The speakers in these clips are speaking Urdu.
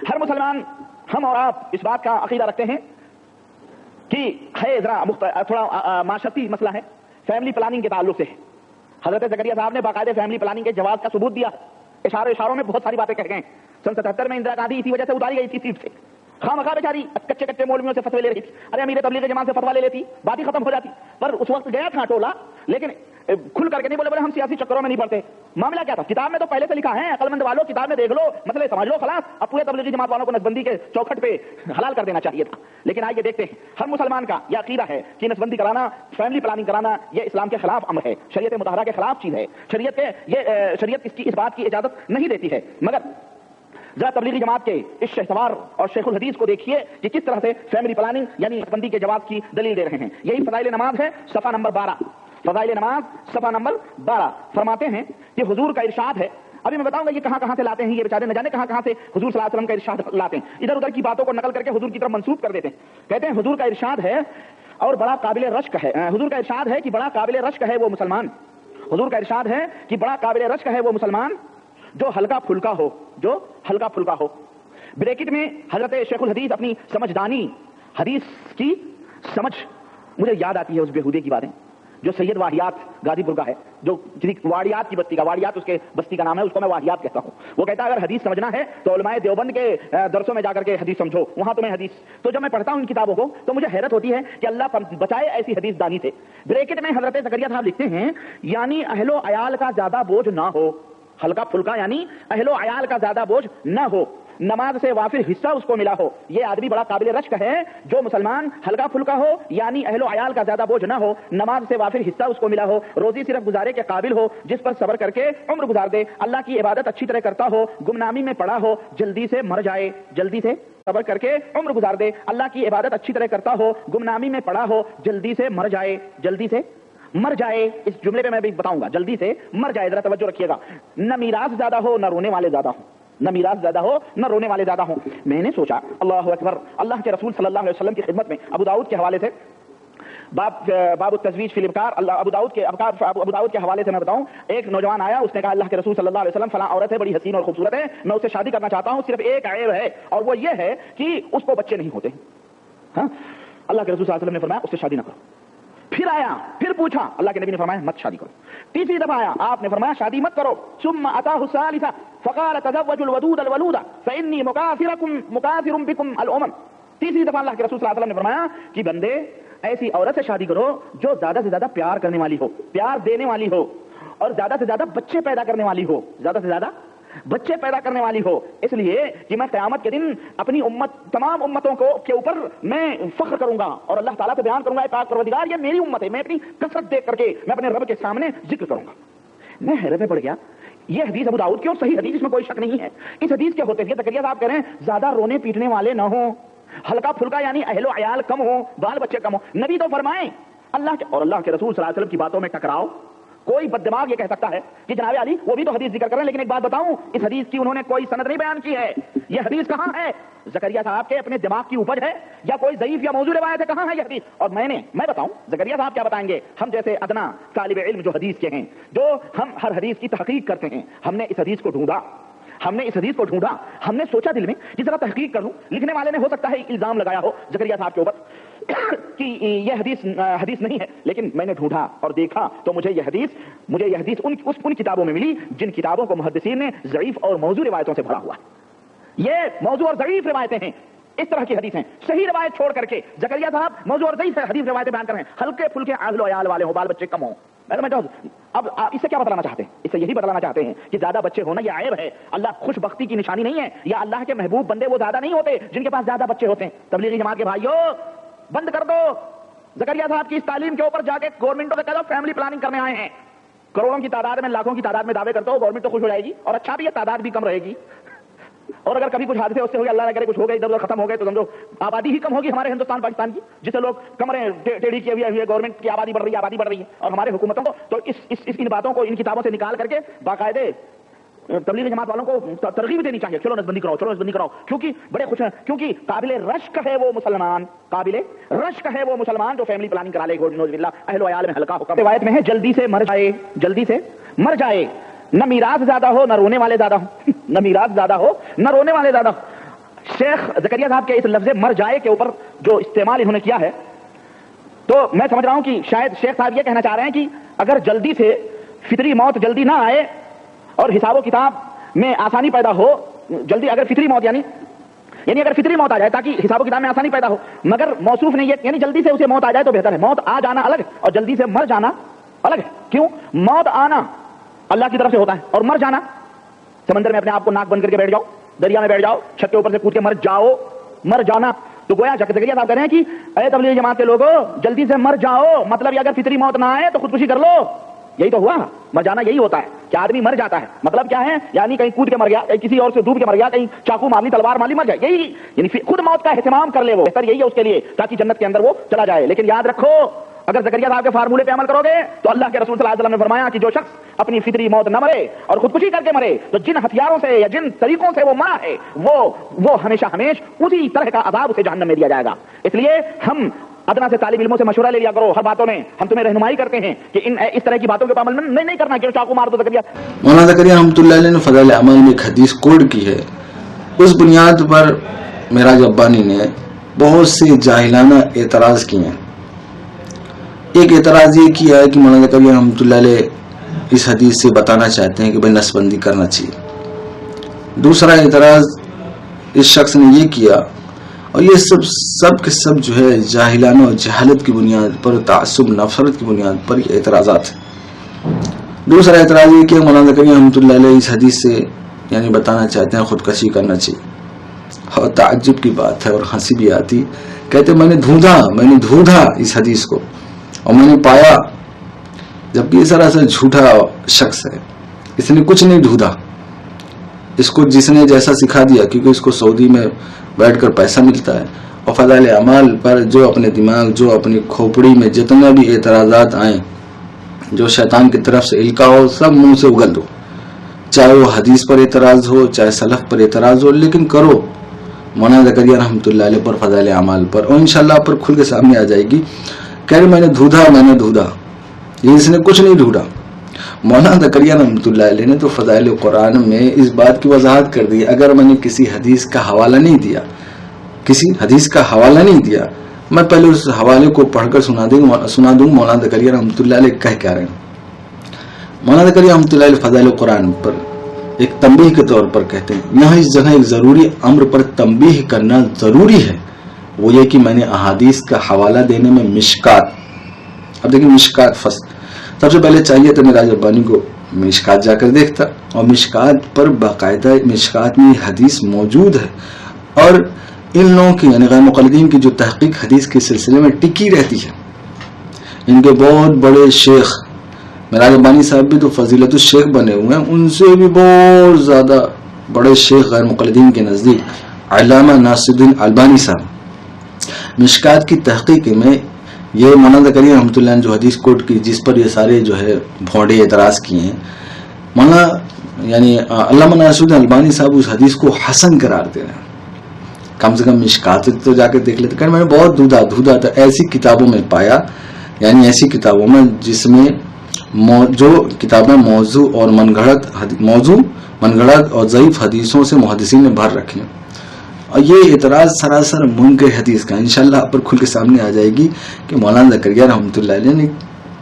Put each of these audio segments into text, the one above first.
ہر مسلمان، ہم اور آپ اس بات کا عقیدہ رکھتے ہیں کہ ہے ذرا تھوڑا معاشرتی مسئلہ ہے، فیملی پلاننگ کے تعلق سے ہے۔ حضرت زکریا صاحب نے باقاعدہ فیملی پلاننگ کے جواز کا ثبوت دیا، اشاروں میں بہت ساری باتیں کہہ گئے۔ سن 77 میں اندرا گاندھی اسی وجہ سے اتاری گئی تھی سیٹ سے، خواہ بیچاری کچے مولویوں سے فتوے لے رہی تھی، ارے امیر تبلیغ جماعت سے فتوا لے لیتی، بات ہی ختم ہو جاتی۔ پر اس وقت گیا تھا ٹولا، لیکن کھل کر کے نہیں بولے ہم سیاسی چکروں میں نہیں پڑتے۔ معاملہ کیا تھا؟ کتاب میں تو پہلے سے لکھا ہے، عقل مند والوں کتاب میں دیکھ لو، مسئلے سمجھ لو، خلاص۔ اب پورے تبلیغی جماعت والوں کو نسبندی کے چوکھٹ پہ حلال کر دینا چاہیے تھا۔ لیکن آئیے دیکھتے ہیں، ہر مسلمان کا یہ عقیدہ ہے کہ نسبندی کرانا، فیملی پلاننگ کرانا یہ اسلام کے خلاف امر ہے، شریعت مطہرہ کے خلاف چیز ہے، شریعت اس بات کی اجازت نہیں دیتی ہے۔ مگر ذرا تبلیغی جماعت کے اس شہسوار اور شیخ الحدیث کو دیکھیے کہ کس طرح سے فیملی پلاننگ یعنی نسبندی کے جواز کی دلیل دے رہے ہیں۔ یہی فضائل نماز ہے، صفحہ نمبر 12۔ فضائل نماز صفحہ نمبر 12 فرماتے ہیں کہ حضور کا ارشاد ہے۔ ابھی میں بتاؤں گا یہ کہاں سے لاتے ہیں، یہ بیچارے نہ جانے کہاں سے حضور صلی اللہ علیہ وسلم کا ارشاد لاتے ہیں، ادھر ادھر کی باتوں کو نقل کر کے حضور کی طرف منسوب کر دیتے ہیں۔ کہتے ہیں حضور کا ارشاد ہے اور بڑا قابل رشک ہے، حضور کا ارشاد ہے کہ بڑا قابل رشک ہے وہ مسلمان، حضور کا ارشاد ہے کہ بڑا قابل رشک ہے وہ مسلمان جو ہلکا پھلکا ہو۔ بریکٹ میں حضرت شیخ الحدیث اپنی سمجھدانی، حدیث کی سمجھ، مجھے یاد آتی ہے اس بیہودے کی باتیں جو سید واحیات غازی پور کا ہے، جو واڑیات کی بستی کا، واڑیات اس کے بستی کا نام ہے، اس کو میں واحیات کہتا ہوں۔ وہ کہتا ہے اگر حدیث سمجھنا ہے تو علماء دیوبند کے درسوں میں جا کر کے حدیث سمجھو، وہاں تمہیں حدیث۔ تو جب میں پڑھتا ہوں ان کتابوں کو تو مجھے حیرت ہوتی ہے کہ اللہ بچائے ایسی حدیث دانی سے۔ بریکٹ میں حضرت زکریا صاحب لکھتے ہیں یعنی اہل و عیال کا زیادہ بوجھ نہ ہو، ہلکا پھلکا یعنی اہل و عیال کا زیادہ بوجھ نہ ہو، نماز سے وافر حصہ اس کو ملا ہو۔ یہ آدمی بڑا قابل رشک ہے جو مسلمان ہلکا پھلکا ہو، یعنی اہل و عیال کا زیادہ بوجھ نہ ہو، نماز سے وافر حصہ اس کو ملا ہو، روزی صرف گزارے کے قابل ہو، جس پر صبر کر کے عمر گزار دے، اللہ کی عبادت اچھی طرح کرتا ہو، گمنامی میں پڑا ہو، جلدی سے مر جائے، جلدی سے صبر کر کے عمر گزار دے، اللہ کی عبادت اچھی طرح کرتا ہو، گمنامی میں پڑا ہو، جلدی سے مر جائے، جلدی سے مر جائے۔ اس جملے پہ میں بھی بتاؤں گا، جلدی سے مر جائے، ذرا توجہ رکھیے گا۔ نہ میراث زیادہ ہو نہ رونے والے زیادہ ہوں، نہ میراث زیادہ ہو نہ رونے والے زیادہ ہوں۔ میں نے سوچا اللہ اکبر، اللہ کے رسول صلی اللہ علیہ وسلم کی خدمت میں ابو داؤد کے حوالے سے باب التزویج فی الابکار، ابو داؤد کے حوالے سے میں بتاؤں، ایک نوجوان آیا، اس نے کہا اللہ کے رسول صلی اللہ علیہ وسلم فلاں عورت ہے، بڑی حسین اور خوبصورت ہے، میں اسے شادی کرنا چاہتا ہوں، صرف ایک عیب ہے اور وہ یہ ہے کہ اس کو بچے نہیں ہوتے۔ ہاں، اللہ کے رسول صلی اللہ علیہ وسلم نے فرمایا اس سے شادی نہ کرو۔ پھر آیا، پھر پوچھا، اللہ کے نبی نے فرمایا مت شادی کرو۔ تیسری دفعہ آیا، آپ نے فرمایا شادی مت کرو۔ ثم اتاه الثالثة فقال تزوجوا الودود الولود فاني مكاثر بكم الامم۔ تیسری دفعہ اللہ کے رسول صلی اللہ علیہ وسلم نے فرمایا کہ بندے ایسی عورت سے شادی کرو جو زیادہ سے زیادہ پیار کرنے والی ہو، پیار دینے والی ہو، اور زیادہ سے زیادہ بچے پیدا کرنے والی ہو، زیادہ سے زیادہ بچے پیدا کرنے والی ہو، اس لیے کہ میں قیامت کے دن اپنی امت، تمام امتوں کے اوپر میں فخر کروں گا اور اللہ تعالیٰ سے بیان کروں گا اے پاک پروردگار یہ میری امت ہے، میں اپنی کثرت دیکھ کر کے میں اپنے رب کے سامنے ذکر کروں گا۔ میں حیرت میں پڑ گیا، یہ حدیث ابو داؤد کی اور صحیح حدیث، اس میں کوئی شک نہیں ہے۔ اس حدیث کے ہوتے ہوئے زکریا صاحب کہہ رہے ہیں زیادہ رونے پیٹنے والے نہ ہوں، ہلکا پھلکا یعنی اہل و عیال کم ہو، بال بچے کم ہو۔ نبی تو فرمائیں اللہ کے رسول صلی اللہ علیہ وسلم کی باتوں میں ٹکراؤ۔ کوئی بد دماغ یہ کہہ سکتا ہے کہ جناب علی وہ بھی تو حدیث ذکر کر رہے ہیں، لیکن ایک بات بتاؤں، اس حدیث کی انہوں نے کوئی سند نہیں بیان کی ہے۔ یہ حدیث کہاں ہے؟ زکریا صاحب کے اپنے دماغ کی اپج ہے یا کوئی ضعیف یا موضوع روایت ہے؟ کہاں ہے یہ حدیث؟ اور میں بتاؤں زکریا صاحب کیا بتائیں گے؟ ہم جیسے ادنا طالب علم جو حدیث کے ہیں، جو ہم ہر حدیث کی تحقیق کرتے ہیں، ہم نے اس حدیث کو ڈھونڈا، ہم نے سوچا دل میں کہ ذرا تحقیق کر لوں۔ لکھنے والے نے ہو سکتا ہے الزام لگایا ہو زکریا صاحب کے اوپر کہ یہ حدیث نہیں ہے، لیکن میں نے ڈھونڈا اور دیکھا تو مجھے یہ حدیث ان کتابوں میں ملی جن کتابوں کو محدثین نے ضعیف اور موضوع روایتوں سے بھرا ہوا ہے۔ یہ موضوع اور ضعیف روایتیں ہیں، اس طرح کی حدیثیں صحیح روایت چھوڑ کر کے زکریا صاحب موضوع اور ضعیف حدیث روایتیں بیان کر رہے ہیں، ہلکے پھلکے اہل و عیال والے ہوں، بال بچے کم ہوں۔ اب اس سے کیا بتلانا چاہتے ہیں؟ اس سے یہی بتلانا چاہتے ہیں کہ زیادہ بچے ہونا یہ عیب ہے، اللہ خوش بختی کی نشانی نہیں ہے، یا اللہ کے محبوب بندے وہ زیادہ نہیں ہوتے جن کے پاس زیادہ بچے ہوتے ہیں۔ تبلیغی جماعت کے بھائیو بند کر دو، زکریا صاحب کی اس تعلیم کے اوپر جا کے گورنمنٹوں سے کہہ دو فیملی پلاننگ کرنے آئے ہیں، کروڑوں کی تعداد میں، لاکھوں کی تعداد میں دعوے کرتے ہو، گورنمنٹ تو خوش ہو جائے گی اور اچھا بھی ہے، تعداد بھی کم رہے گی، اور اگر کبھی کچھ حادثے اس سے ہو گیا، اللہ نہ کرے کچھ ہو گیا، ادھر ادھر ختم ہو گئے تو سمجھو آبادی ہی کم ہوگی ہمارے ہندوستان پاکستان کی، جسے لوگ کمرے ٹیڑھی کیے ہوئے گورنمنٹ کی آبادی بڑھ رہی ہے اور ہمارے حکومتوں کو تو ان باتوں کو ان کتابوں سے نکال کر کے باقاعدے تبلیغ جماعت والوں کو ترغیب دینی چاہیے، چلو نسبندی کراؤ، کیونکہ بڑے خوش ہیں، کیونکہ قابل رشک ہے وہ مسلمان جو فیملی پلاننگ کرا لے، نعوذ باللہ اہل و عیال میں ہلکا ہو۔ روایت میں ہے جلدی سے مر جائے، نہ میراث زیادہ ہو نہ رونے والے زیادہ ہوں، نہ میراث زیادہ ہو نہ رونے والے زیادہ ہوں۔ شیخ زکریا صاحب کے اس لفظ مر جائے کے اوپر جو استعمال انہوں نے کیا ہے، تو میں سمجھ رہا ہوں کہ شاید شیخ صاحب یہ کہنا چاہ رہے ہیں کہ اگر جلدی سے فطری موت جلدی نہ آئے اور حساب و کتاب میں آسانی پیدا ہو، جلدی اگر فطری موت یعنی اگر فطری موت آ جائے تاکہ حساب و کتاب میں آسانی پیدا ہو، مگر موصوف نہیں ہے، یعنی جلدی سے اسے موت آ جائے تو بہتر ہے. موت آ جانا الگ اور جلدی سے مر جانا الگ ہے. کیوں؟ موت آنا اللہ کی طرف سے ہوتا ہے اور مر جانا، سمندر میں اپنے آپ کو ناک بند کر کے بیٹھ جاؤ، دریا میں بیٹھ جاؤ، چھت کے اوپر سے کود کے مر جاؤ، مر جانا. تو گویا زکریا صاحب کہہ رہے ہیں کہ اے تبلیغ جماعت کے لوگوں جلدی سے مر جاؤ، مطلب یہ اگر فطری موت نہ آئے تو خودکشی کر لو. یہی تو ہوا، مر جانا یہی ہوتا ہے کہ آدمی مر جاتا ہے. مطلب کیا ہے؟ یعنی کہیں کود کے مر گیا، کہیں کسی اور سے ڈوب کے مر گیا، کہیں چاقو مار لی، تلوار مار لی، مر جائے. یہی یعنی خود موت کا اہتمام کر لے، وہ بہتر یہی ہے اس کے لیے تاکہ جنت کے اندر وہ چلا جائے. لیکن یاد رکھو اگر زکریا صاحب کے فارمولے پہ عمل کرو گے تو اللہ کے رسول صلی اللہ علیہ وسلم نے فرمایا کہ جو شخص اپنی فطری موت نہ مرے اور خودکشی کر کے مرے تو جن ہتھیاروں سے یا جن طریقوں سے وہ مرا ہے وہ ہمیشہ اسی طرح کا عذاب اسے جہنم میں دیا جائے گا. اس لیے ہم ادنا سے طالب علموں سے مشورہ لے لیا کرو ہر باتوں میں. ہم تمہیں رہنمائی کرتے ہیں کہ اس طرح کی باتوں کے عمل میں نہیں کرنا کہ چاقو مار دو زکریا. مولانا زکریا رحمۃ اللہ علیہ نے فضائل اعمال میں ایک حدیث کوڈ کی ہے. اس بنیاد پر معراج ربانی نے بہت سے جاہلانہ اعتراض کیے ہیں. ایک اعتراض یہ کیا ہے کہ مولانا زکریا رحمۃ اللہ علیہ اس حدیث سے بتانا چاہتے ہیں کہ بھائی نس بندی کرنا چاہیے. دوسرا اعتراض اس شخص نے یہ کیا، اور یہ سب کے سب جو ہے جاہلانہ اور جہالت کی بنیاد پر، تعصب نفرت کی بنیاد پر یہ اعتراضات ہیں. دوسرا اعتراض یہ کہ مولانا زکریا رحمۃ اللہ علیہ اس حدیث سے یعنی بتانا چاہتے ہیں خودکشی کرنا چاہیے. اور تعجب کی بات ہے اور ہنسی بھی آتی، کہتے میں نے ڈھونڈا اس حدیث کو اور میں نے پایا، جبکہ یہ سراسر جھوٹا شخص ہے. اس نے کچھ نہیں ڈھونڈا، اس کو جس نے جیسا سکھا دیا، کیونکہ اس کو سعودی میں بیٹھ کر پیسہ ملتا ہے، اور فضائل اعمال پر جو اپنے دماغ، جو اپنی کھوپڑی میں جتنا بھی اعتراضات آئیں، جو شیطان کی طرف سے القا ہو، سب منہ سے اگل دو. چاہے وہ حدیث پر اعتراض ہو، چاہے سلف پر اعتراض ہو، لیکن کرو مولانا زکریا رحمۃ اللہ علیہ پر، فضائل اعمال پر، اور انشاءاللہ آپ پر کھل کے سامنے آ جائے گی. کہہ رہے میں نے ڈھونڈا، یہ اس نے کچھ نہیں ڈھونڈا. مولانا زکریا رحمۃ اللہ علیہ نے تو فضائل قرآن میں اس بات کی وضاحت کر دی. اگر میں نے کسی حدیث کا حوالہ نہیں دیا، میں پہلے اس حوالے کو پڑھ کر سنا دوں مولانا زکریا رحمۃ اللہ علیہ کہہ کیا رہے ہیں. مولانا زکریا رحمۃ اللہ علیہ فضائل قرآن پر ایک تنبیہ کے طور پر کہتے ہیں، یہاں اس جگہ ایک ضروری امر پر تنبیہ کرنا ضروری ہے، وہ یہ کہ میں نے احادیث کا حوالہ دینے میں مشکات، اب دیکھیں مشکات فصل، سب سے پہلے چاہیے تو میراج ربانی کو مشکات جا کر دیکھتا، اور مشکات پر باقاعدہ مشکات میں حدیث موجود ہے. اور ان لوگوں کی یعنی غیر مقلدین کی جو تحقیق حدیث کے سلسلے میں ٹکی رہتی ہے، ان کے بہت بڑے شیخ میراج ربانی صاحب بھی تو فضیلت الشیخ بنے ہوئے ہیں، ان سے بھی بہت زیادہ بڑے شیخ غیر مقلدین کے نزدیک علامہ ناصر الدین البانی صاحب مشکات کی تحقیق میں یہ مولانا زکریا رحمۃ اللہ نے جو حدیث کوٹ کی، جس پر یہ سارے جو ہے بھونڈے اعتراض کیے ہیں، مولانا یعنی علامہ ناصر الدین البانی صاحب اس حدیث کو حسن قرار دے رہے ہیں. کم سے کم مشکات تو جا کے دیکھ لیتے. کہ میں نے بہت ڈھونڈا تھا ایسی کتابوں میں پایا، یعنی ایسی کتابوں میں جس میں جو کتابیں موضوع من گھڑت اور ضعیف حدیثوں سے محدثین نے بھر رکھے ہیں. اور یہ اعتراض سراسر منکر حدیث کا انشاءاللہ آپ پر کھل کے سامنے آ جائے گی کہ مولانا زکریا رحمۃ اللہ علیہ نے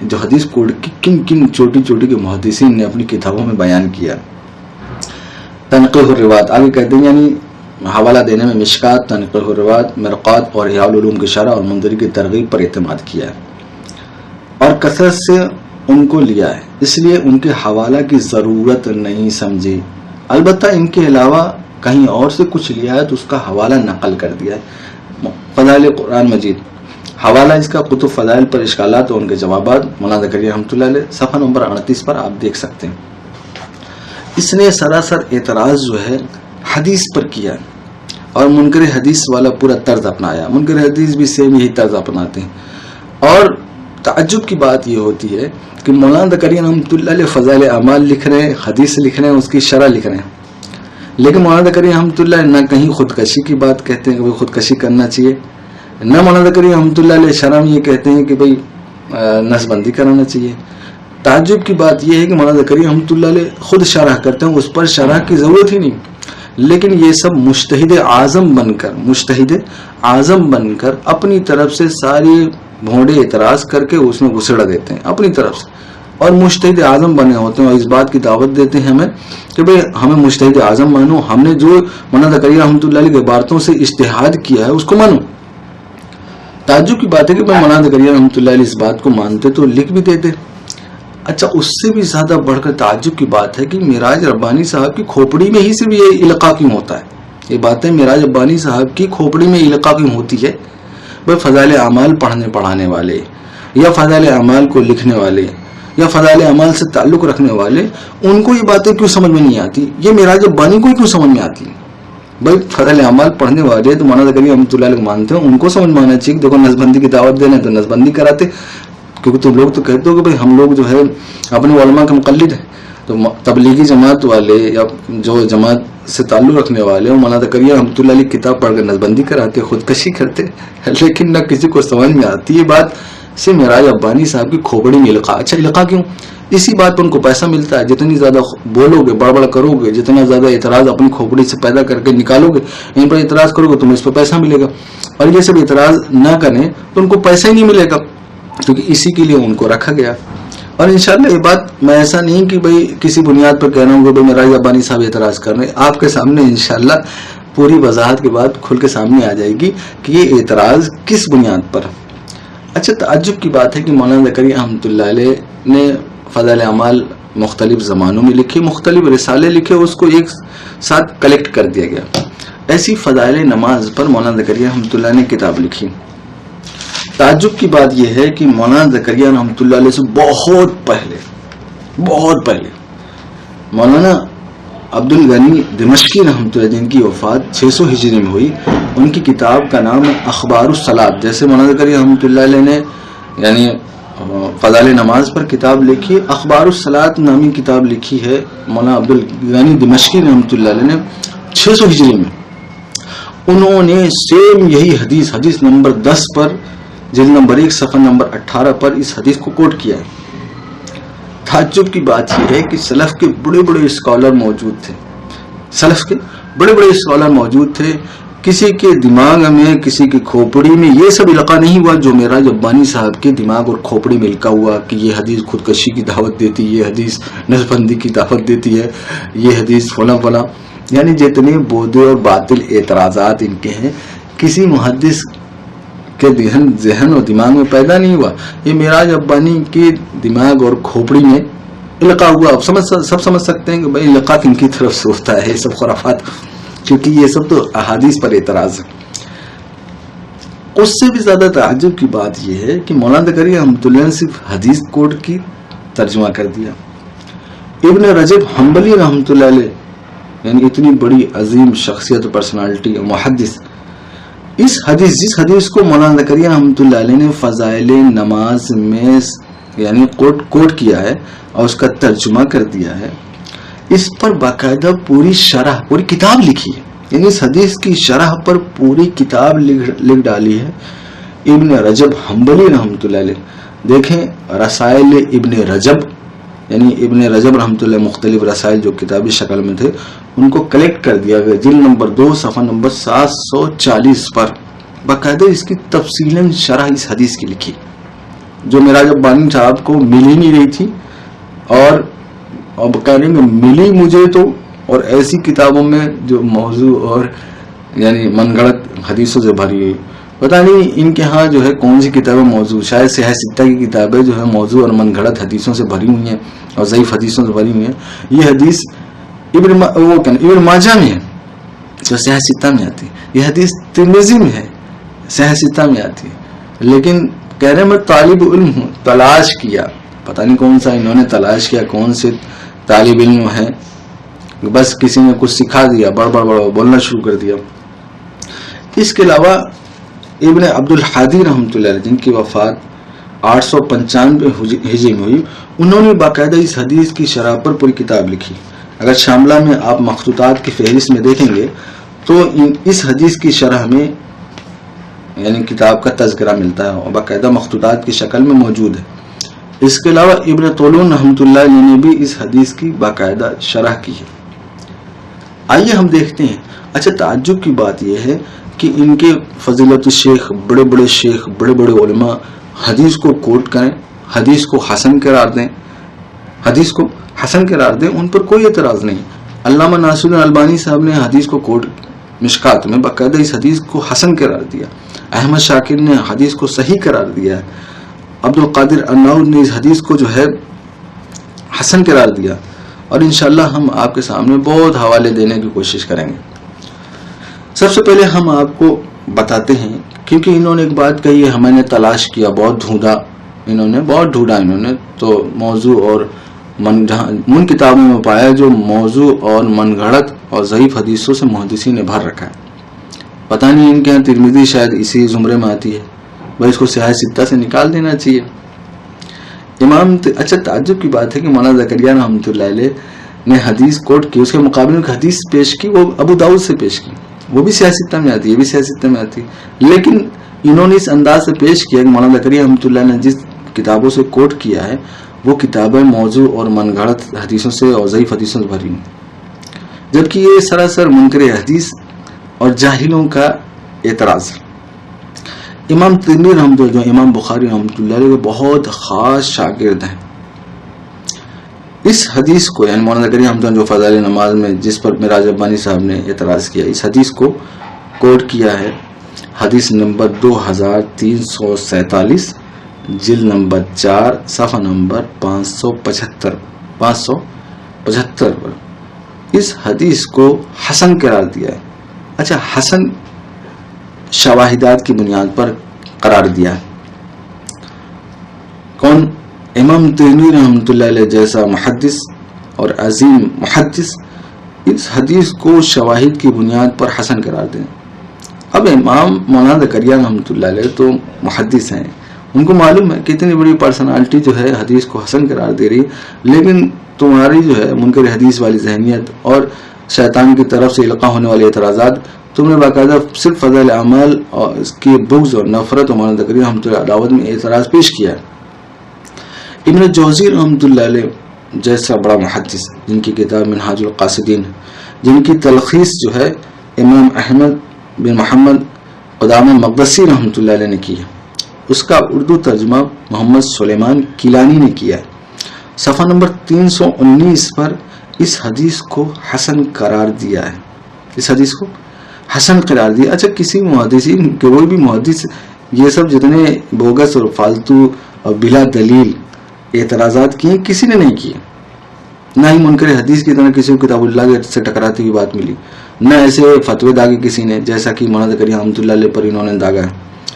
جو حدیث کوڈ کی کن چھوٹی کے محدثین نے اپنی کتابوں میں بیان کیا. تنقیح الروات آگے کہتے ہیں، یعنی حوالہ دینے میں مشکات، تنقیح الروات، مرقات اور احیاء العلوم کی شرح اور منذری کی ترغیب پر اعتماد کیا ہے اور کثرت سے ان کو لیا ہے، اس لیے ان کے حوالہ کی ضرورت نہیں سمجھی. البتہ ان کے علاوہ کہیں اور سے کچھ لیا ہے تو اس کا حوالہ نقل کر دیا ہے. فضائل قرآن مجید حوالہ اس کا کتب فضائل پر اشکالات اور ان کے جوابات مولانا زکریا رحمۃ اللہ علیہ صفحہ نمبر 38 پر آپ دیکھ سکتے ہیں. اس نے سراسر اعتراض جو ہے حدیث پر کیا اور منکر حدیث والا پورا طرز اپنایا. منکر حدیث بھی سیم یہی طرز اپناتے ہیں. اور تعجب کی بات یہ ہوتی ہے کہ مولانا زکریا رحمۃ اللہ علیہ فضائل اعمال لکھ رہے ہیں، حدیث لکھ رہے ہیں، اس کی شرح لکھ رہے ہیں، لیکن مولانا زکریا رحمۃ اللہ نہ کہیں خودکشی کی بات کہتے ہیں کہ بھائی خودکشی کرنا چاہیے، نہ مولانا زکریا رحمۃ اللہ علیہ شرح میں یہ کہتے ہیں کہ بھائی نس بندی کرانا چاہیے. تعجب کی بات یہ ہے کہ مولانا زکریا رحمۃ اللہ علیہ خود شرح کرتے ہیں، اس پر شرح کی ضرورت ہی نہیں. لیکن یہ سب مجتہد اعظم بن کر اپنی طرف سے ساری بھونڈے اعتراض کر کے اس میں گھسڑا دیتے ہیں اپنی طرف سے، اور مجتہد اعظم بنے ہوتے ہیں اور اس بات کی دعوت دیتے ہیں ہمیں کہ بھئی ہمیں مجتہد اعظم مانو، ہم نے جو مولانا زکریا رحمۃ اللہ علیہ کی عبارتوں سے اجتہاد کیا ہے اس کو مانو۔ تعجب کی بات ہے کہ مولانا زکریا رحمۃ اللہ علیہ اس بات کو مانتے تو لکھ بھی دیتے۔ اچھا، اس سے بھی زیادہ بڑھ کر تعجب کی بات ہے کہ معراج ربانی صاحب کی کھوپڑی میں ہی صرف یہ القاء کیوں ہوتا ہے؟ یہ باتیں معراج ربانی صاحب کی کھوپڑی میں القاء کیوں ہوتی ہے؟ بھائی فضائل اعمال پڑھانے والے یا فضائل اعمال کو لکھنے والے یا فضائل اعمال سے تعلق رکھنے والے، ان کو یہ باتیں کیوں سمجھ میں نہیں آتی؟ یہ معراج ربانی کو کیوں سمجھ میں آتی؟ بھائی فضائل اعمال پڑھنے والے تو مولانا زکریا رحمۃ اللہ علیہ مانتے ہیں، ان کو سمجھ میں آنا چاہیے۔ دیکھو نسبندی کی دعوت دینا ہے تو نسبندی کراتے، کیونکہ تم لوگ تو کہتے ہو کہ بھائی ہم لوگ جو ہے اپنے علماء کے مقلد ہیں، تو تبلیغی جماعت والے یا جو جماعت سے تعلق رکھنے والے ہیں مولانا زکریا رحمۃ اللہ علیہ کتاب پڑھ کر نسبندی کراتے، خودکشی کرتے، لیکن نہ کسی کو سمجھ میں آتی یہ بات سے معراج ربانی صاحب کی کھوپڑی میں القاء۔ اچھا القاء کیوں؟ اسی بات پر ان کو پیسہ ملتا ہے، جتنی زیادہ بولو گے، بڑبڑ کرو گے، جتنا زیادہ اعتراض اپنی کھوپڑی سے پیدا کر کے نکالو گے، ان پر اعتراض کرو گے تمہیں اس پر پیسہ ملے گا، اور یہ سب اعتراض نہ کریں تو ان کو پیسہ ہی نہیں ملے گا، کیونکہ اسی کے لیے ان کو رکھا گیا۔ اور انشاءاللہ یہ بات میں ایسا نہیں کہ بھئی کسی بنیاد پر کہہ رہا ہوں کہ بھئی معراج ربانی صاحب اعتراض کر رہے ہیں، آپ کے سامنے انشاءاللہ پوری وضاحت کے بعد کھل کے سامنے آ جائے گی کہ یہ اعتراض کس بنیاد پر۔ اچھا، تعجب کی بات ہے کہ مولانا زکریا رحمۃ اللہ علیہ نے فضائل اعمال مختلف زمانوں میں لکھے، مختلف رسالے لکھے، اس کو ایک ساتھ کلیکٹ کر دیا گیا۔ ایسی فضائل نماز پر مولانا زکریا رحمۃ اللہ نے کتاب لکھی۔ تعجب کی بات یہ ہے کہ مولانا زکریا رحمۃ اللہ علیہ سے بہت پہلے مولانا عبد الغنی دمشقی رحمۃ اللہ، جن کی وفات 600 ہجری میں ہوئی، ان کی کتاب کا نام ہے اخبار الصلاۃ۔ جیسے مولانا زکریا رحمۃ اللہ علیہ نے یعنی فضائل نماز پر کتاب لکھی، اخبار الصلاۃ نامی کتاب لکھی ہے مولانا عبد الغنی دمشقی رحمۃ اللہ علیہ نے 600 ہجری میں۔ انہوں نے سیم یہی حدیث نمبر 10 پر، جلد نمبر 1 صفحہ نمبر 18 پر اس حدیث کو کوٹ کیا ہے۔ تعجب کی بات یہ ہے کہ سلف کے بڑے بڑے اسکالر موجود تھے، کسی کے دماغ میں، کسی کی کھوپڑی میں یہ سب القاء نہیں ہوا جو معراج ربانی صاحب کے دماغ اور کھوپڑی میں القاء ہوا کہ یہ حدیث خودکشی کی دعوت دیتی، یہ حدیث نسبندی کی دعوت دیتی ہے، یہ حدیث فلاں۔ یعنی جتنے بودے اور باطل اعتراضات ان کے ہیں، کسی محدث کے ذہن اور دماغ میں پیدا نہیں ہوا، یہ معراج ربانی کے دماغ اور کھوپڑی میں القاء ہوا۔ سب سمجھ سکتے ہیں کہ بھائی القاء کن کی طرف سے ہوتا ہے، یہ سب خرافات، کیونکہ یہ سب تو احادیث پر اعتراض ہے۔ اس سے بھی زیادہ تعجب کی بات یہ ہے کہ مولانا زکریا رحمۃ اللہ نے صرف حدیث کوڈ کی ترجمہ کر دیا۔ ابن رجب حنبلی رحمۃ اللہ علیہ، یعنی اتنی بڑی عظیم شخصیت و پرسنالٹی اور محدث، جس حدیث کو مولانا زکریا رحمۃ اللہ علیہ نے فضائل نماز میں یعنی کوٹ کیا ہے اور اس کا ترجمہ کر دیا ہے، اس پر باقاعدہ پوری کتاب لکھی ہے، یعنی اس حدیث کی شرح پر پوری کتاب لکھ ڈالی ہے ابن رجب حنبلی رحمۃ اللہ علیہ۔ دیکھیں رسائل ابن رجب، یعنی ابن رجب رحمۃ اللہ مختلف رسائل جو کتابی شکل میں تھے ان کو کلیکٹ کر دیا گیا، جلد نمبر 2 صفحہ نمبر 740 پر باقاعدہ اس کی تفصیلاً شرح اس حدیث کی لکھی جو معراج ربانی صاحب کو مل ہی نہیں رہی تھی، اور کہنے میں ملی مجھے تو، اور ایسی کتابوں میں جو موضوع اور یعنی من گھڑت حدیثوں سے بھری ہوئی، پتہ نہیں ان کے ہاں جو ہے کون سی کتابیں موضوع، شاید صحیح ستہ کی کتابیں جو ہے موضوع اور من گھڑت حدیثوں سے بھری ہوئی ہیں اور ضعیف حدیثوں سے بھری ہوئی ہیں۔ یہ حدیث ابن ماجہ میں ہے جو صحیح ستہ میں آتی ہے، یہ حدیث ترمذی میں ہے صحیح ستہ میں آتی ہے، لیکن کہہ رہے میں طالب علم ہوں، تلاش کیا، پتہ نہیں کون سا انہوں نے تلاش کیا، کون سے طالب علم ہیں، بس کسی نے کچھ سکھا دیا، بڑھ بولنا شروع کر دیا۔ اس کے علاوہ ابن عبد الحادی رحمۃ اللہ علیہ، جن کی وفات 895 ہجری میں ہوئی، انہوں نے باقاعدہ اس حدیث کی شرح پر پوری کتاب لکھی۔ اگر شاملہ میں آپ مخطوطات کی فہرست میں دیکھیں گے تو اس حدیث کی شرح میں یعنی کتاب کا تذکرہ ملتا ہے اور باقاعدہ مخطوطات کی شکل میں موجود ہے۔ اس کے علاوہ ابن طولون رحمۃ اللہ علیہ نے بھی اس حدیث کی باقاعدہ شرح کی ہے۔ آئیے ہم دیکھتے ہیں. اچھا تعجب کی بات یہ ہے کہ ان کے فضیلت الشیخ بڑے بڑے شیخ بڑے بڑے علماء حدیث کو کوٹ کریں, حدیث کو حسن قرار دیں, حدیث کو حسن قرار دیں, ان پر کوئی اعتراض نہیں. علامہ ناصر الدین البانی صاحب نے حدیث کو کوٹ مشکات میں باقاعدہ اس حدیث کو حسن قرار دیا. احمد شاکر نے حدیث کو صحیح قرار دیا. عبد القادر انور نے اس حدیث کو جو ہے حسن قرار دیا. اور انشاءاللہ ہم آپ کے سامنے بہت حوالے دینے کی کوشش کریں گے. سب سے پہلے ہم آپ کو بتاتے ہیں, کیونکہ انہوں نے ایک بات کہی ہے, میں نے تلاش کیا, بہت ڈھونڈا, انہوں نے تو موضوع اور ان کتابوں میں پایا جو موضوع اور من گھڑت اور ضعیف حدیثوں سے محدثین نے بھر رکھا ہے. پتہ نہیں ان کے یہاں ترمذی شاید اسی زمرے میں آتی ہے, بھائی اس کو سیاہ ستہ سے نکال دینا چاہیے. اچھا تعجب کی بات ہے کہ مولانا زکریا رحمۃ اللہ علیہ نے حدیث کوٹ کی, اس کے مقابلے میں حدیث پیش کی, وہ ابو داؤد سے پیش کی, وہ بھی سیاہ ستہ میں آتی ہے, یہ بھی سیاہ ستہ میں آتی ہے. لیکن انہوں نے اس انداز سے پیش کیا کہ مولانا زکریا رحمۃ اللہ نے جس کتابوں سے کوٹ کیا ہے وہ کتابیں موضوع اور من گھڑت حدیثوں سے اور ضعیف حدیثوں سے بھری ہیں, جبکہ یہ سراسر منکر حدیث اور جاہلوں کا اعتراض. امام ترمذی رحمۃ اللہ, جو امام بخاری رحمۃ اللہ علیہ کے بہت خاص شاگرد ہیں, اس حدیث کو یعنی مولانا زکریا رحمۃ اللہ جو فضائل نماز میں جس پر معراج ربانی صاحب نے اعتراض کیا, اس حدیث کو کوٹ کیا ہے. حدیث نمبر 2347, جلد نمبر 4, صفحہ نمبر 575 پر اس حدیث کو حسن قرار دیا ہے. اچھا حسن شواہدات کی بنیاد پر قرار دیا ہے. کون؟ امام ترمذی رحمۃ اللہ علیہ جیسا محدث اور عظیم محدث اس حدیث کو شواہد کی بنیاد پر حسن قرار دیں. اب امام مولانا زکریا رحمۃ اللہ علیہ تو محدث ہیں, ان کو معلوم ہے کہ اتنی بڑی پرسنالٹی جو ہے حدیث کو حسن قرار دے رہی, لیکن تمہاری جو ہے منکر حدیث والی ذہنیت اور شیطان کی طرف سے القاء ہونے والے اعتراضات, تم نے باقاعدہ صرف فضائل اعمال اور اس کی بغض اور نفرت اور مولانا زکریا رحمۃ اللہ علیہ میں اعتراض پیش کیا ہے. ابن جوزی رحمۃ اللہ علیہ جیسا بڑا محدث جن کی کتاب منہاج القاصدین, جن کی تلخیص جو ہے امام احمد بن محمد قدامہ مقدسی رحمۃ اللہ علیہ نے کی ہے, اس کا اردو ترجمہ محمد سلیمان کیلانی نے کیا ہے. صفحہ نمبر 319 پر اس حدیث کو حسن قرار دیا ہے, اس حدیث کو حسن قرار دیا. اچھا کسی محدثین کوئی بھی محدث یہ سب جتنے بوگس اور فالتو اور بلا دلیل اعتراضات کیے کسی نے نہیں کیے, نہ ہی منکر حدیث کی طرح کسی کو کتاب اللہ سے ٹکراتی ہوئی بات ملی, نہ ایسے فتوے داغے کسی نے جیسا کہ مولانا زکریا رحمۃ اللہ علیہ پر انہوں نے داغا ہے.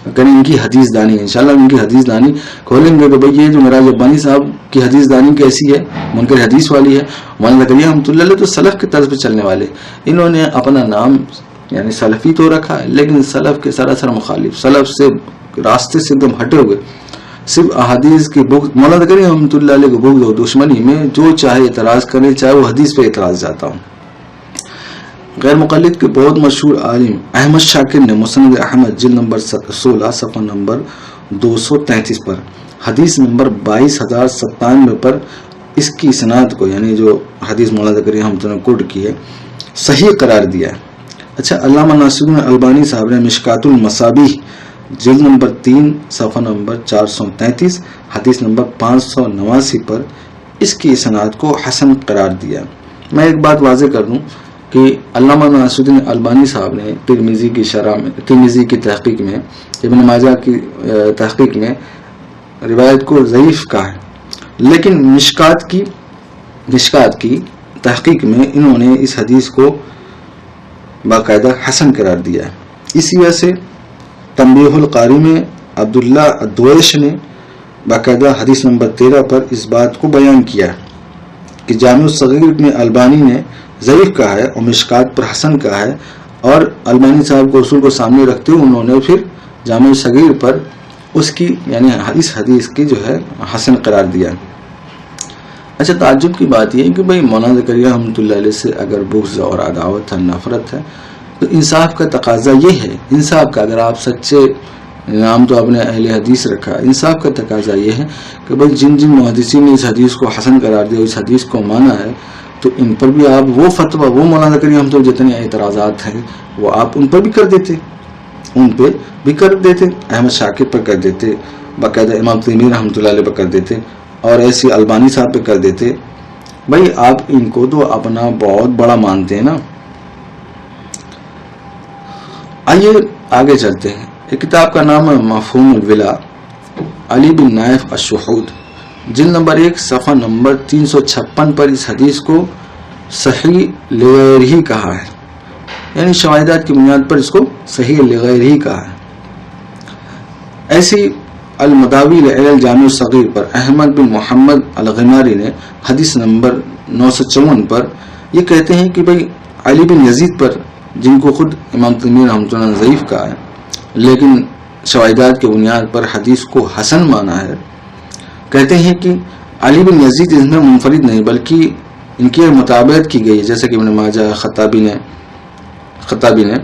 اگر ان کی حدیث دانی ہے, انشاءاللہ ان کی حدیث دانی کھولیں گے کہ بھئی یہ جو معراج ربانی صاحب کی حدیث دانی کیسی ہے, منکر حدیث والی ہے. مولانا زکریا رحمۃ اللہ علیہ تو سلف کے طرز پہ چلنے والے, انہوں نے اپنا نام یعنی سلفی تو رکھا ہے لیکن سلف کے سراسر مخالف, سلف سے راستے سے ایک دم ہٹے ہوئے, صرف احادیث کی بغض, مولانا زکریا رحمۃ اللہ علیہ کی بغض اور دشمنی میں جو چاہے اعتراض کرے, چاہے وہ حدیث پہ اعتراض جاتا ہوں. غیر مقلد کے بہت مشہور عالم احمد شاکر نے مسند احمد جلد نمبر 16 صفحہ نمبر 233 پر حدیث نمبر 22097 پر اس کی اسناد کو یعنی جو حدیث مولانا زکریا رحمۃ اللہ نے کوٹ کی ہے صحیح قرار دیا ہے. اچھا علامہ ناصر الدین البانی صاحب نے مشکات المصابیح جلد نمبر 3 صفحہ نمبر 433 حدیث نمبر 589 پر اس کی اسناد کو حسن قرار دیا. میں ایک بات واضح کر دوں کہ علامہ ناصر الدین البانی صاحب نے ترمذی کی شرح میں, ترمذی کی تحقیق میں, ابن ماجہ کی تحقیق میں روایت کو ضعیف کہا ہے, لیکن مشکات کی تحقیق میں انہوں نے اس حدیث کو باقاعدہ حسن قرار دیا ہے. اسی وجہ سے تنبیہ القاری میں عبداللہ الدویش نے باقاعدہ حدیث نمبر 13 پر اس بات کو بیان کیا کہ جامع الصغیر میں البانی نے ضعیف کہا ہے اور مشکات پر حسن کہا ہے, اور البانی صاحب کو اصول کو سامنے رکھتے ہوئے انہوں نے پھر جامع الصغیر پر اس کی یعنی اس حدیث کی جو ہے حسن قرار دیا. اچھا تعجب کی بات یہ ہے کہ بھئی مولانا زکریا رحمۃ اللہ علیہ سے اگر بغض اور عداوت ہے, نفرت ہے, تو انصاف کا تقاضا یہ ہے, انصاف کا اگر آپ سچے نام تو آپ نے اہل حدیث رکھا, انصاف کا تقاضا یہ ہے کہ بھئی جن محدثین نے اس حدیث کو حسن قرار دیا, اس حدیث کو مانا ہے, تو ان پر بھی آپ وہ فتویٰ، وہ مولانا زکریا رحمۃ اللہ جتنے اعتراضات ہیں وہ آپ ان پر بھی کر دیتے، احمد شاکر پر کر دیتے، باقاعدہ امام تیمیہ رحمۃ اللہ علیہ پر کر دیتے، اور ایسی البانی صاحب پہ کر دیتے. بھائی آپ ان کو تو اپنا بہت بڑا مانتے ہیں نا. آئیے آگے چلتے ہیں. ایک کتاب کا نام ہے مفہوم الولا، علی بن نائف الشہود، جلد نمبر 1 صفحہ نمبر 356 پر اس حدیث کو صحیح لغیر ہی کہا ہے، یعنی شواہدات کی بنیاد پر اس کو صحیح لغیر ہی کہا ہے. ایسی المداوی الجامع الصغیر پر احمد بن محمد الغماری نے حدیث نمبر 954 پر یہ کہتے ہیں کہ بھئی علی بن یزید پر، جن کو خود امام تیمیہ رحمۃ اللہ نے ضعیف کہا ہے لیکن شواہدات کی بنیاد پر حدیث کو حسن مانا ہے، کہتے ہیں کہ علی بن یزید اس میں منفرد نہیں بلکہ ان کی مطابقت کی گئی، جیسے کہ ابن ماجہ، خطابی نے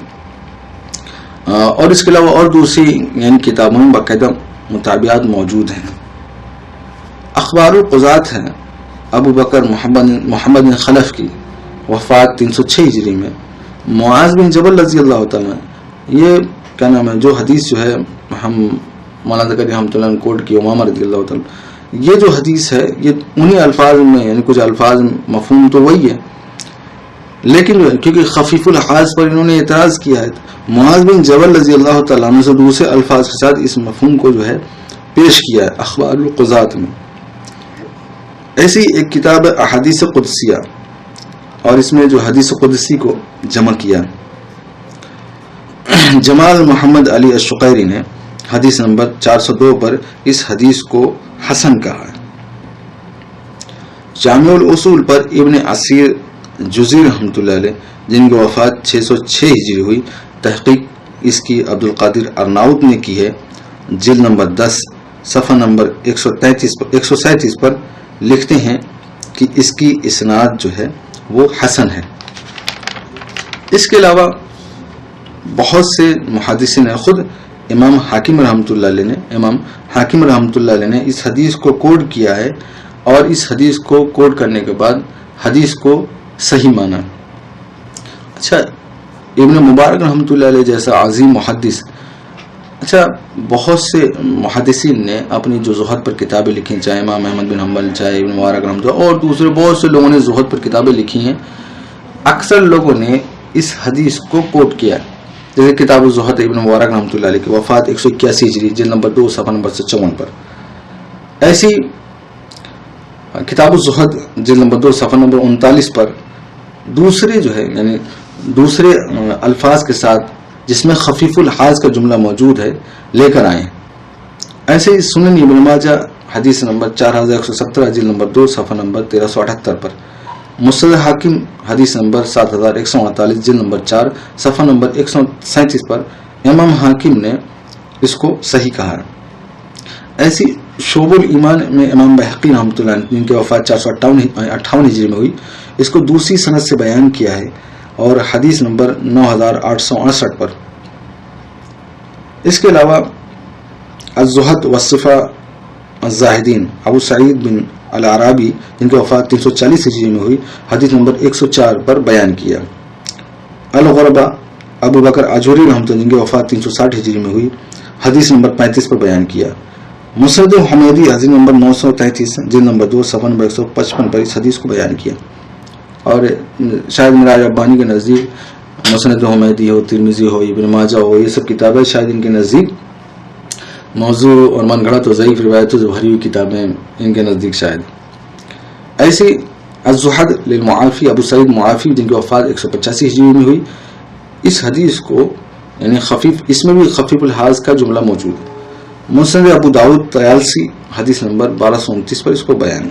اور اس کے علاوہ اور دوسری یعنی کتابوں میں باقاعدہ مطابعات موجود ہیں. اخبار القضات ہیں ابو بکر محمد بن خلف کی وفات 306 ہجری میں. معاذ بن جبل رضی اللہ تعالیٰ، یہ کیا نام ہے، جو حدیث جو ہے ہم مولانا زکریا رحمۃ اللہ نے کوٹ کی، امامہ رضی اللہ تعالیٰ، یہ جو حدیث ہے یہ انہی الفاظ میں، یعنی کچھ الفاظ مفہوم تو وہی ہے لیکن کیونکہ خفیف الحاظ پر انہوں نے اعتراض کیا ہے، معاذ بن جبل رضی اللہ تعالیٰ عنہ سے دوسرے الفاظ کے ساتھ اس مفہوم کو جو ہے پیش کیا ہے اخبار القضات میں. ایسی ایک کتاب ہے احادیث قدسیہ، اور اس میں جو حدیث قدسی کو جمع کیا جمال محمد علی الشقیری نے حدیث نمبر 402 پر اس حدیث کو حسن کہا ہے. جامع الاصول پر ابن عصیر جزی رحمۃ اللہ علیہ، جن کی وفات 606 ہجری ہوئی، تحقیق اس کی عبد القادر ارناؤت نے کی ہے، جلد نمبر 10 صفحہ نمبر 137 پر لکھتے ہیں کہ اس کی اسناد جو ہے وہ حسن ہے. اس کے علاوہ بہت سے محدثین نے، خود امام حاکم رحمۃ اللہ علیہ نے اس حدیث کو کوٹ کیا ہے، اور اس حدیث کو کوٹ کرنے کے بعد حدیث کو صحیح مانا. اچھا، ابن مبارک رحمۃ اللہ علیہ جیسا عظیم محدث، اچھا بہت سے محدثین نے اپنی جو زہد پر کتابیں لکھی، چاہے امام احمد بن حنبل، چاہے ابن مبارک رحمۃ اللہ، اور دوسرے بہت سے لوگوں نے زہد پر کتابیں لکھی ہیں. اکثر لوگوں نے اس حدیث کو کوٹ کیا، جیسے کتاب الزہد ابن مبارک رحمۃ اللہ علیہ کی وفات 181 ہجری، جلد نمبر 2 صفحہ نمبر 54 پر. ایسی کتاب الزہد جلد نمبر 2 صفحہ نمبر 39 پر دوسرے جو ہے یعنی دوسرے الفاظ کے ساتھ جس میں خفیف الحاظ کا جملہ موجود ہے لے کر آئے. ایسے ہی سنن ابن ماجہ حدیث نمبر 4117 جلد نمبر 2 صفحہ نمبر 1378 پر. مستدرک حاکم حدیث نمبر 7148 جلد نمبر 4 صفحہ نمبر 137 پر امام حاکم نے اس کو صحیح کہا ہے. ایسی شعب الایمان میں امام بہقی رحمۃ اللہ علیہ، جن کی وفات 458 ہجری میں ہوئی، اس کو دوسری سند سے بیان کیا ہے، اور حدیث نمبر 9868 پر. اس کے علاوہ الزہد والصفا الزاہدین ابو سعید بن العرابی، جن کی وفات 340 ہجری میں ہوئی، حدیث نمبر 104 پر بیان کیا. الغربا ابو بکر اجوری رحمۃ اللہ، جن کی وفات 360 ہجری میں ہوئی، حدیث نمبر 35 پر بیان کیا. مسند حمیدی حدیث نمبر 933 جلد نمبر 2 صفحہ نمبر 155 پر اس حدیث کو بیان کیا. اور شاید معراج ربانی کے نزدیک مسند حمیدی ہو، ترمذی ہو، ابن ماجہ ہو، یہ سب کتابیں شاید ان کے نزدیک موضوع اور من گھڑت و ضعیف روایتوں سے بھری ہوئی کتابیں ان کے نزدیک شاید. ایسی الزہد للمعافی ابو سعید معافی، جن کی وفات 185 ہجری میں ہوئی، اس حدیث کو یعنی خفیف، اس میں بھی خفیف الحاظ کا جملہ موجود ہے. مسند ابو داؤد طیالسی حدیث نمبر 1229 پر اس کو بیان